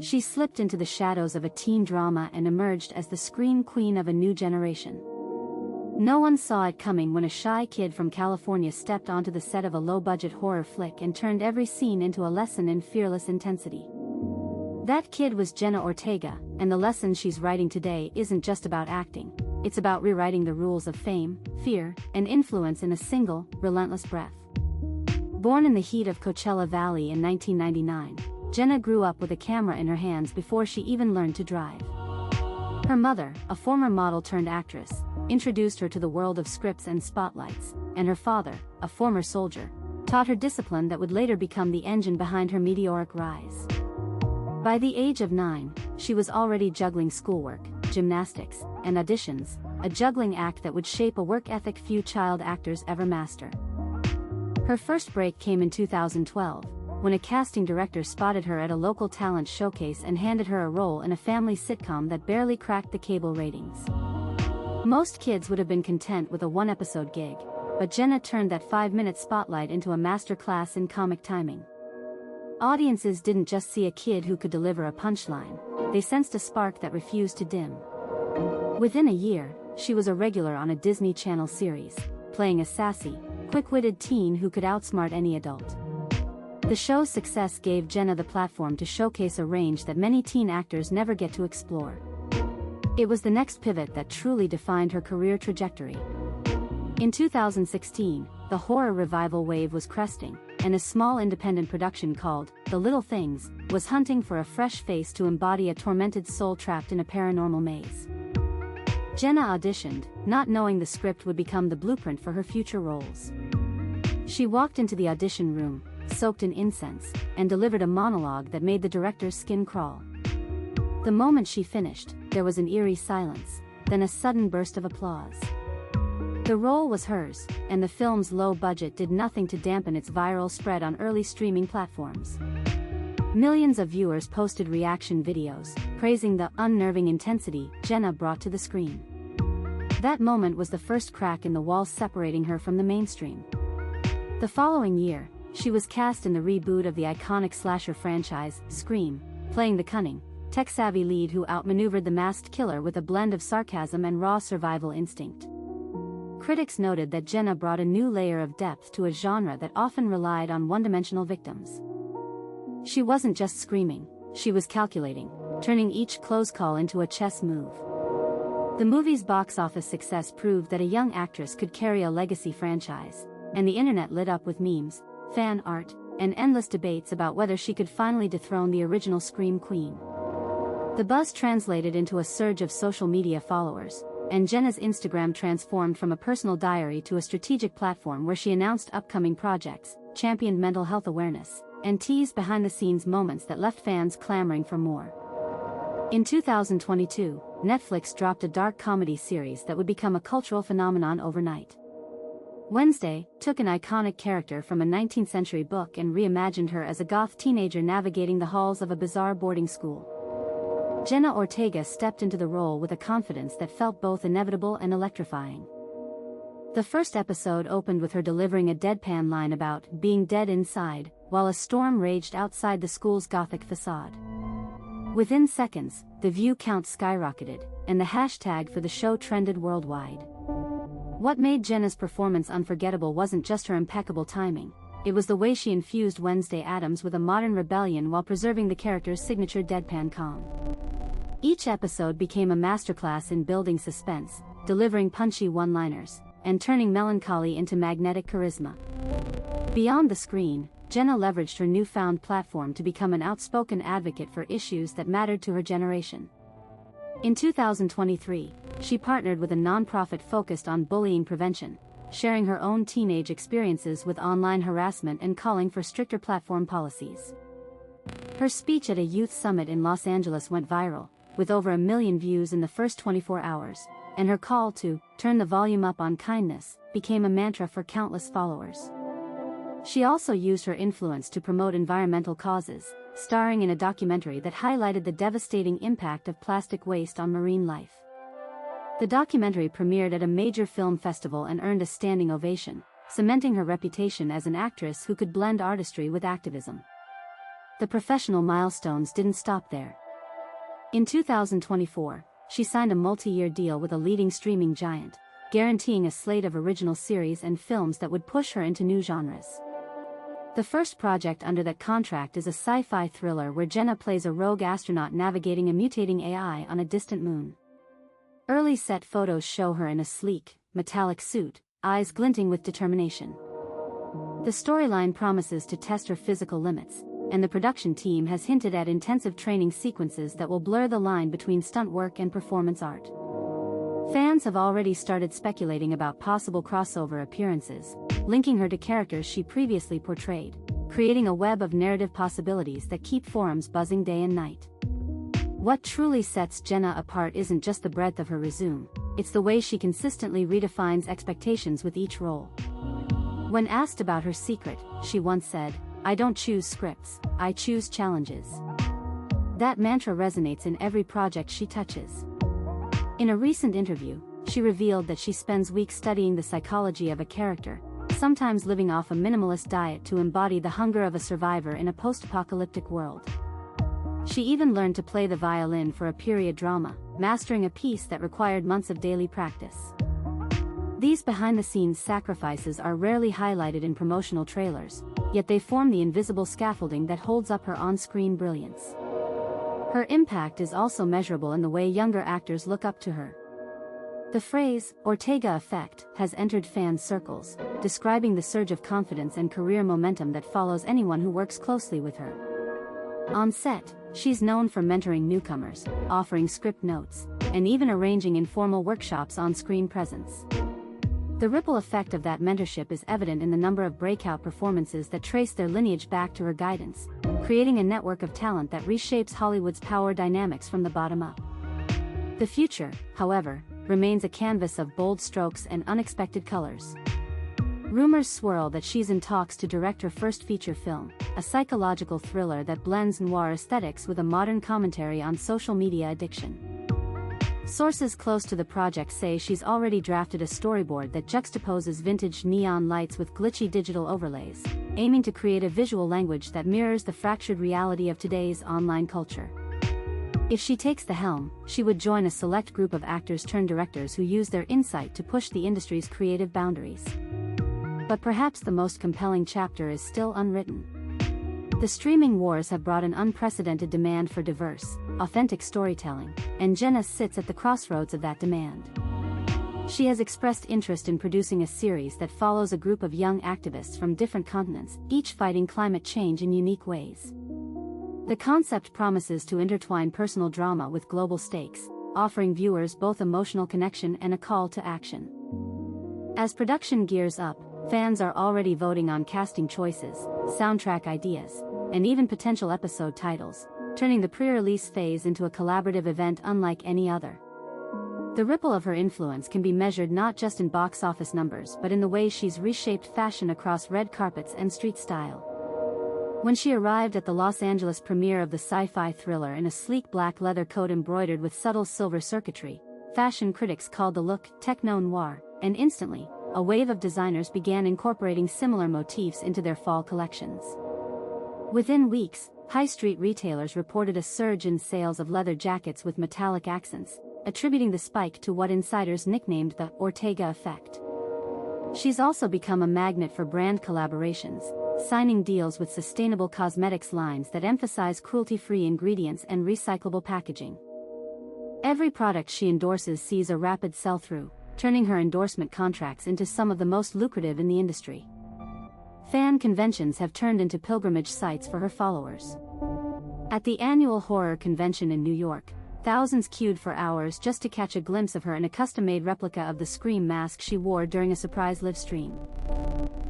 She slipped into the shadows of a teen drama and emerged as the scream queen of a new generation. No one saw it coming when a shy kid from California stepped onto the set of a low-budget horror flick and turned every scene into a lesson in fearless intensity. That kid was Jenna Ortega, and the lesson she's writing today isn't just about acting. It's about rewriting the rules of fame, fear, and influence in a single, relentless breath. Born in the heat of Coachella Valley in 1999, Jenna grew up with a camera in her hands before she even learned to drive. Her mother, a former model-turned-actress, introduced her to the world of scripts and spotlights, and her father, a former soldier, taught her discipline that would later become the engine behind her meteoric rise. By the age of 9, she was already juggling schoolwork, gymnastics, and auditions, a juggling act that would shape a work ethic few child actors ever master. Her first break came in 2012, when a casting director spotted her at a local talent showcase and handed her a role in a family sitcom that barely cracked the cable ratings. Most kids would have been content with a one-episode gig, but Jenna turned that 5-minute spotlight into a masterclass in comic timing. Audiences didn't just see a kid who could deliver a punchline, they sensed a spark that refused to dim. Within a year, she was a regular on a Disney Channel series, playing a sassy, quick-witted teen who could outsmart any adult. The show's success gave Jenna the platform to showcase a range that many teen actors never get to explore. It was the next pivot that truly defined her career trajectory. In 2016, the horror revival wave was cresting, and a small independent production called The Little Things was hunting for a fresh face to embody a tormented soul trapped in a paranormal maze. Jenna auditioned, not knowing the script would become the blueprint for her future roles. She walked into the audition room, soaked in incense, and delivered a monologue that made the director's skin crawl. The moment she finished, there was an eerie silence, then a sudden burst of applause. The role was hers, and the film's low budget did nothing to dampen its viral spread on early streaming platforms. Millions of viewers posted reaction videos, praising the unnerving intensity Jenna brought to the screen. That moment was the first crack in the wall separating her from the mainstream. The following year, she was cast in the reboot of the iconic slasher franchise, Scream, playing the cunning, tech-savvy lead who outmaneuvered the masked killer with a blend of sarcasm and raw survival instinct. Critics noted that Jenna brought a new layer of depth to a genre that often relied on one-dimensional victims. She wasn't just screaming, she was calculating, turning each close call into a chess move. The movie's box office success proved that a young actress could carry a legacy franchise, and the internet lit up with memes, fan art, and endless debates about whether she could finally dethrone the original Scream Queen. The buzz translated into a surge of social media followers, and Jenna's Instagram transformed from a personal diary to a strategic platform where she announced upcoming projects, championed mental health awareness, and teased behind-the-scenes moments that left fans clamoring for more. In 2022, Netflix dropped a dark comedy series that would become a cultural phenomenon overnight. Wednesday took an iconic character from a 19th century book and reimagined her as a goth teenager navigating the halls of a bizarre boarding school. Jenna Ortega stepped into the role with a confidence that felt both inevitable and electrifying. The first episode opened with her delivering a deadpan line about being dead inside, while a storm raged outside the school's Gothic facade. Within seconds, the view count skyrocketed, and the hashtag for the show trended worldwide. What made Jenna's performance unforgettable wasn't just her impeccable timing, it was the way she infused Wednesday Addams with a modern rebellion while preserving the character's signature deadpan calm. Each episode became a masterclass in building suspense, delivering punchy one-liners, and turning melancholy into magnetic charisma. Beyond the screen, Jenna leveraged her newfound platform to become an outspoken advocate for issues that mattered to her generation. In 2023, she partnered with a nonprofit focused on bullying prevention, sharing her own teenage experiences with online harassment and calling for stricter platform policies. Her speech at a youth summit in Los Angeles went viral, with over 1 million views in the first 24 hours, and her call to turn the volume up on kindness became a mantra for countless followers. She also used her influence to promote environmental causes, starring in a documentary that highlighted the devastating impact of plastic waste on marine life. The documentary premiered at a major film festival and earned a standing ovation, cementing her reputation as an actress who could blend artistry with activism. the professional milestones didn't stop there. In 2024, she signed a multi-year deal with a leading streaming giant, guaranteeing a slate of original series and films that would push her into new genres. The first project under that contract is a sci-fi thriller where Jenna plays a rogue astronaut navigating a mutating AI on a distant moon. Early set photos show her in a sleek, metallic suit, eyes glinting with determination. The storyline promises to test her physical limits, and the production team has hinted at intensive training sequences that will blur the line between stunt work and performance art. Fans have already started speculating about possible crossover appearances, linking her to characters she previously portrayed, creating a web of narrative possibilities that keep forums buzzing day and night. What truly sets Jenna apart isn't just the breadth of her resume, it's the way she consistently redefines expectations with each role. When asked about her secret, she once said, "I don't choose scripts, I choose challenges." That mantra resonates in every project she touches. In a recent interview, she revealed that she spends weeks studying the psychology of a character, sometimes living off a minimalist diet to embody the hunger of a survivor in a post-apocalyptic world. She even learned to play the violin for a period drama, mastering a piece that required months of daily practice. These behind-the-scenes sacrifices are rarely highlighted in promotional trailers, yet they form the invisible scaffolding that holds up her on-screen brilliance. Her impact is also measurable in the way younger actors look up to her. The phrase, Ortega Effect, has entered fan circles, describing the surge of confidence and career momentum that follows anyone who works closely with her. On set, she's known for mentoring newcomers, offering script notes, and even arranging informal workshops on screen presence. The ripple effect of that mentorship is evident in the number of breakout performances that trace their lineage back to her guidance, creating a network of talent that reshapes Hollywood's power dynamics from the bottom up. The future, however, remains a canvas of bold strokes and unexpected colors. Rumors swirl that she's in talks to direct her first feature film, a psychological thriller that blends noir aesthetics with a modern commentary on social media addiction. Sources close to the project say she's already drafted a storyboard that juxtaposes vintage neon lights with glitchy digital overlays, aiming to create a visual language that mirrors the fractured reality of today's online culture. If she takes the helm, she would join a select group of actors-turned-directors who use their insight to push the industry's creative boundaries. But perhaps the most compelling chapter is still unwritten. The streaming wars have brought an unprecedented demand for diverse, authentic storytelling, and Jenna sits at the crossroads of that demand. She has expressed interest in producing a series that follows a group of young activists from different continents, each fighting climate change in unique ways. The concept promises to intertwine personal drama with global stakes, offering viewers both emotional connection and a call to action. As production gears up, fans are already voting on casting choices, soundtrack ideas, and even potential episode titles, turning the pre-release phase into a collaborative event unlike any other. The ripple of her influence can be measured not just in box office numbers but in the way she's reshaped fashion across red carpets and street style. When she arrived at the Los Angeles premiere of the Sci-Fi thriller in a sleek black leather coat embroidered with subtle silver circuitry, fashion critics called the look Techno-Noir, and instantly, a wave of designers began incorporating similar motifs into their fall collections. Within weeks, high street retailers reported a surge in sales of leather jackets with metallic accents, attributing the spike to what insiders nicknamed the Ortega Effect. She's also become a magnet for brand collaborations, signing deals with sustainable cosmetics lines that emphasize cruelty-free ingredients and recyclable packaging. Every product she endorses sees a rapid sell-through, turning her endorsement contracts into some of the most lucrative in the industry. Fan conventions have turned into pilgrimage sites for her followers. At the annual horror convention in New York, thousands queued for hours just to catch a glimpse of her in a custom-made replica of the Scream mask she wore during a surprise live stream.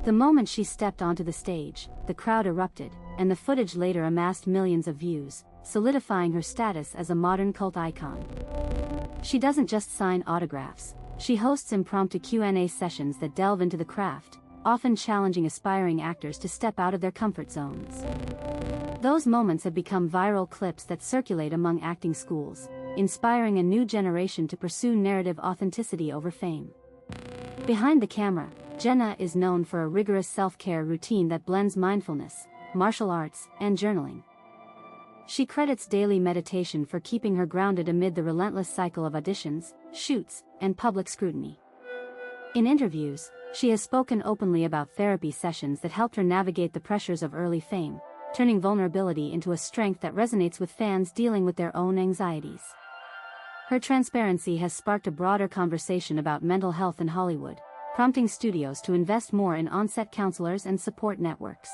The moment she stepped onto the stage, the crowd erupted, and the footage later amassed millions of views, solidifying her status as a modern cult icon. She doesn't just sign autographs, she hosts impromptu Q&A sessions that delve into the craft, often challenging aspiring actors to step out of their comfort zones. Those moments have become viral clips that circulate among acting schools, inspiring a new generation to pursue narrative authenticity over fame. Behind the camera, Jenna is known for a rigorous self-care routine that blends mindfulness, martial arts, and journaling, She credits daily meditation for keeping her grounded amid the relentless cycle of auditions, shoots, and public scrutiny. In interviews, she has spoken openly about therapy sessions that helped her navigate the pressures of early fame, turning vulnerability into a strength that resonates with fans dealing with their own anxieties. Her transparency has sparked a broader conversation about mental health in Hollywood, prompting studios to invest more in on-set counselors and support networks.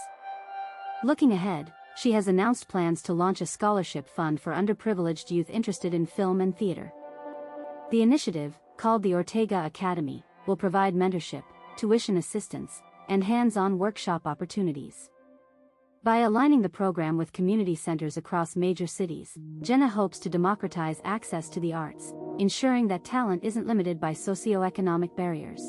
Looking ahead, she has announced plans to launch a scholarship fund for underprivileged youth interested in film and theater. The initiative, called the Ortega Academy, will provide mentorship, tuition assistance, and hands-on workshop opportunities. By aligning the program with community centers across major cities, Jenna hopes to democratize access to the arts, ensuring that talent isn't limited by socioeconomic barriers.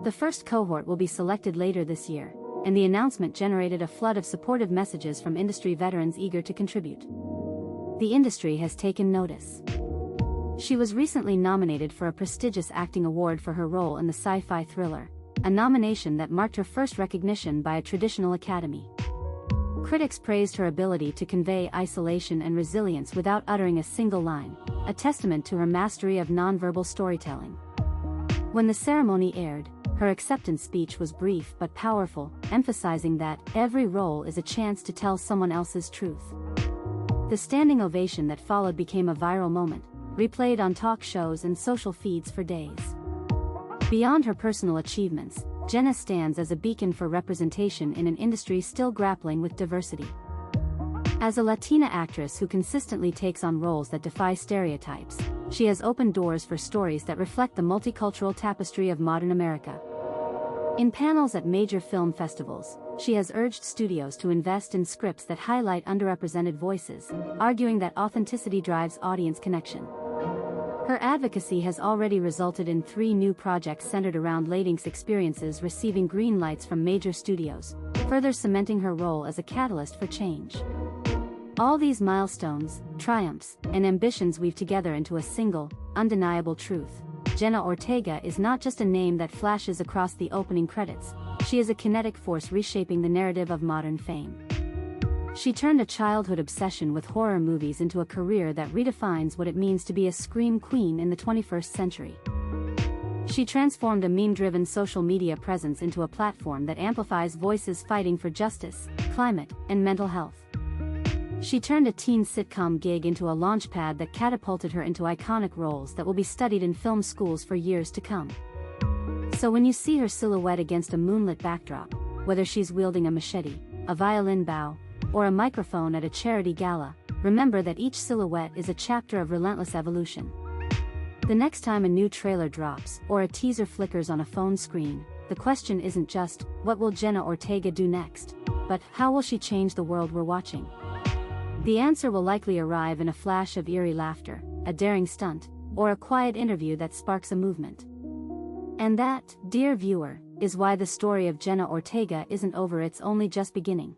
The first cohort will be selected later this year, and the announcement generated a flood of supportive messages from industry veterans eager to contribute. The industry has taken notice. She was recently nominated for a prestigious acting award for her role in the Sci-Fi thriller, a nomination that marked her first recognition by a traditional academy. Critics praised her ability to convey isolation and resilience without uttering a single line, a testament to her mastery of nonverbal storytelling. When the ceremony aired, her acceptance speech was brief but powerful, emphasizing that every role is a chance to tell someone else's truth. The standing ovation that followed became a viral moment, replayed on talk shows and social feeds for days. Beyond her personal achievements, Jenna stands as a beacon for representation in an industry still grappling with diversity. As a Latina actress who consistently takes on roles that defy stereotypes, she has opened doors for stories that reflect the multicultural tapestry of modern America. In panels at major film festivals, she has urged studios to invest in scripts that highlight underrepresented voices, arguing that authenticity drives audience connection. Her advocacy has already resulted in 3 new projects centered around Latinx experiences receiving green lights from major studios, further cementing her role as a catalyst for change. All these milestones, triumphs, and ambitions weave together into a single, undeniable truth. Jenna Ortega is not just a name that flashes across the opening credits, she is a kinetic force reshaping the narrative of modern fame. She turned a childhood obsession with horror movies into a career that redefines what it means to be a scream queen in the 21st century. She transformed a meme-driven social media presence into a platform that amplifies voices fighting for justice, climate, and mental health. She turned a teen sitcom gig into a launchpad that catapulted her into iconic roles that will be studied in film schools for years to come. So when you see her silhouette against a moonlit backdrop, whether she's wielding a machete, a violin bow, or a microphone at a charity gala, remember that each silhouette is a chapter of relentless evolution. The next time a new trailer drops or a teaser flickers on a phone screen, the question isn't just, what will Jenna Ortega do next, but how will she change the world we're watching? The answer will likely arrive in a flash of eerie laughter, a daring stunt, or a quiet interview that sparks a movement. And that, dear viewer, is why the story of Jenna Ortega isn't over, it's only just beginning.